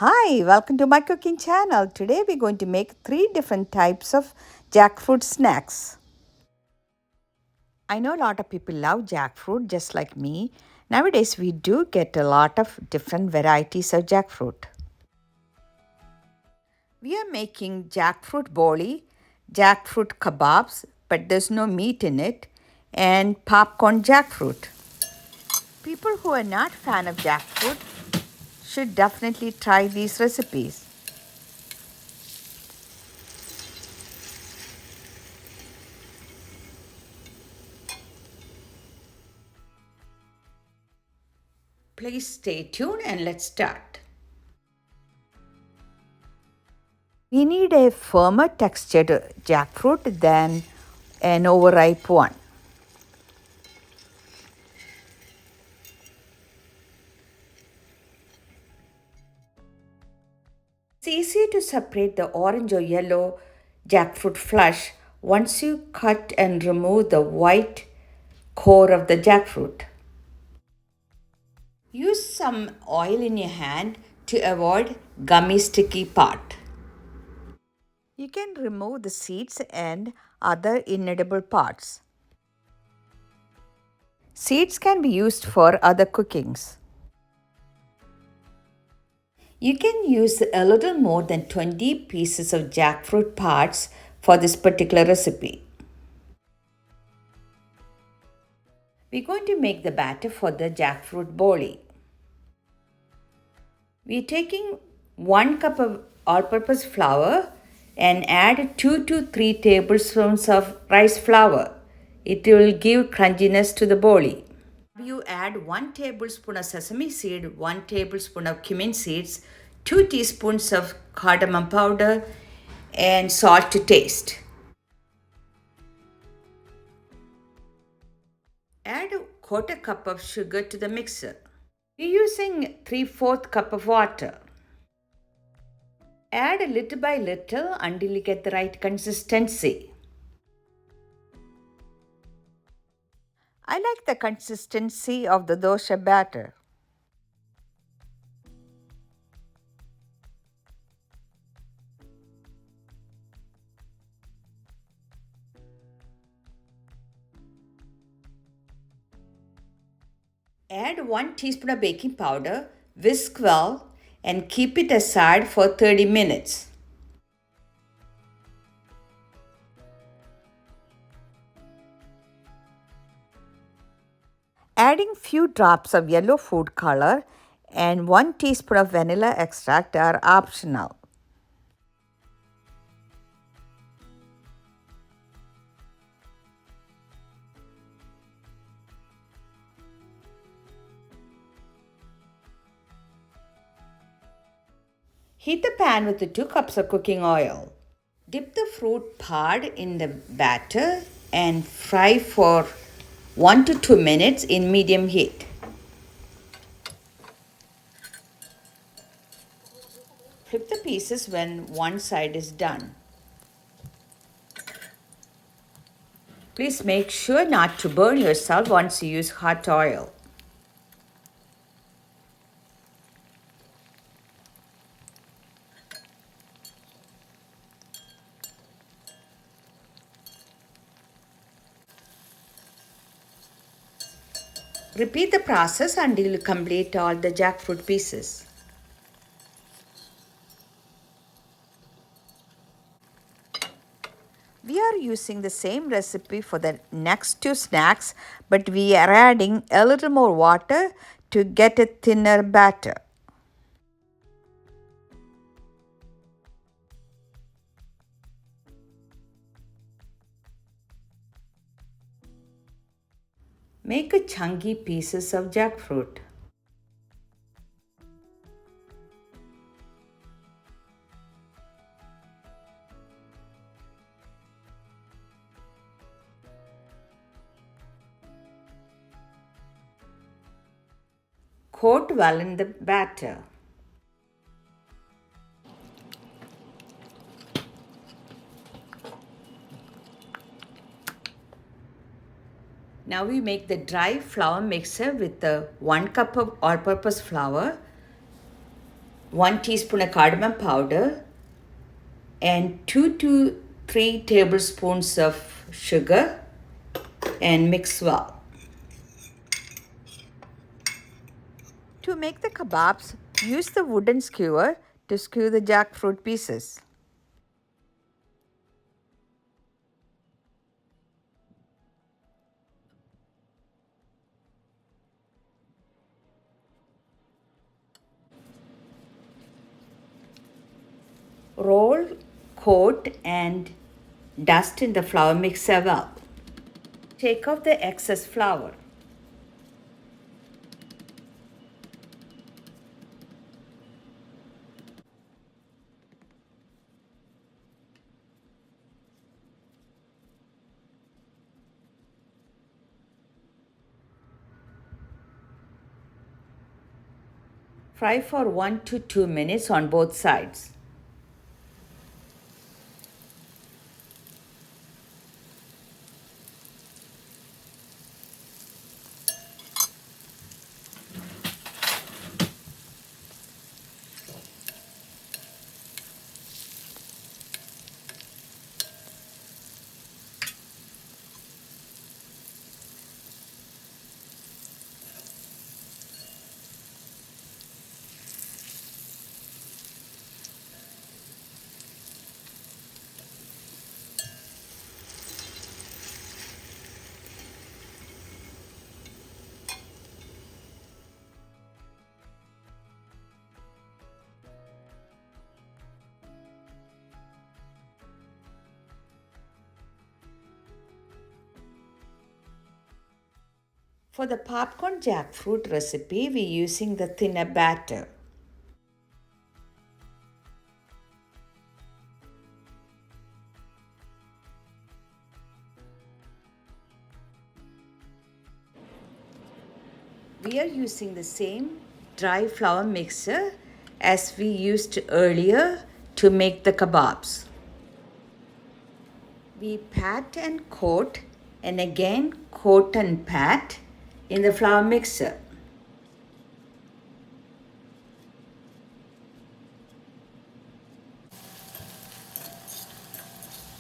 Hi, welcome to my cooking channel. Today we're going to make 3 different types of jackfruit snacks. I know a lot of people love jackfruit just like me. Nowadays we do get a lot of different varieties of jackfruit. We are making jackfruit boli, jackfruit kababs, but there's no meat in it, and popcorn jackfruit. People who are not fan of jackfruit should definitely try these recipes. Please stay tuned and let's start. We need a firmer textured jackfruit than an overripe one. It's easy to separate the orange or yellow jackfruit flesh once you cut and remove the white core of the jackfruit. Use some oil in your hand to avoid gummy sticky part. You can remove the seeds and other inedible parts. Seeds can be used for other cookings. You can use a little more than 20 pieces of jackfruit parts for this particular recipe. We're going to make the batter for the jackfruit boli. We're taking 1 cup of all-purpose flour and add 2 to 3 tablespoons of rice flour. It will give crunchiness to the boli. You add 1 tablespoon of sesame seed, 1 tablespoon of cumin seeds, 2 teaspoons of cardamom powder, and salt to taste. Add a quarter cup of sugar to the mixer. We're using 3/4 cup of water. Add little by little until you get the right consistency. I like the consistency of the dosha batter. Add 1 teaspoon of baking powder, whisk well, and keep it aside for 30 minutes. Adding few drops of yellow food color and 1 teaspoon of vanilla extract are optional. Heat the pan with the 2 cups of cooking oil. Dip the fruit pod in the batter and fry for 1 to 2 minutes in medium heat. Flip the pieces when one side is done. Please make sure not to burn yourself once you use hot oil. Repeat the process until you complete all the jackfruit pieces. We are using the same recipe for the next 2 snacks, but we are adding a little more water to get a thinner batter. Make a chunky pieces of jackfruit. Coat well in the batter. Now we make the dry flour mixture with the 1 cup of all-purpose flour, 1 teaspoon of cardamom powder, and 2 to 3 tablespoons of sugar, and mix well. To make the kebabs, use the wooden skewer to skewer the jackfruit pieces. Roll, coat, and dust in the flour mixer well. Take off the excess flour. Fry for 1 to 2 minutes on both sides. For the popcorn jackfruit recipe, we're using the thinner batter. We are using the same dry flour mixer as we used earlier to make the kebabs. We pat and coat and again coat and pat in the flour mixer.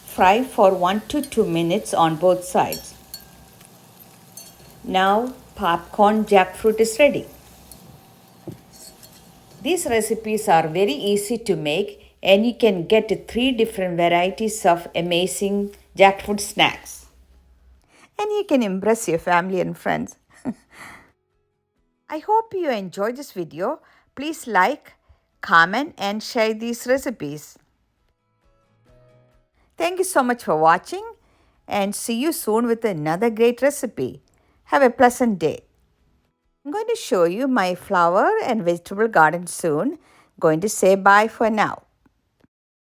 Fry for 1 to 2 minutes on both sides. Now popcorn jackfruit is ready. These recipes are very easy to make and you can get 3 different varieties of amazing jackfruit snacks. And you can impress your family and friends. I hope you enjoyed this video. Please like, comment and share these recipes. Thank you so much for watching and see you soon with another great recipe. Have a pleasant day. I'm going to show you my flower and vegetable garden soon. Going to say bye for now.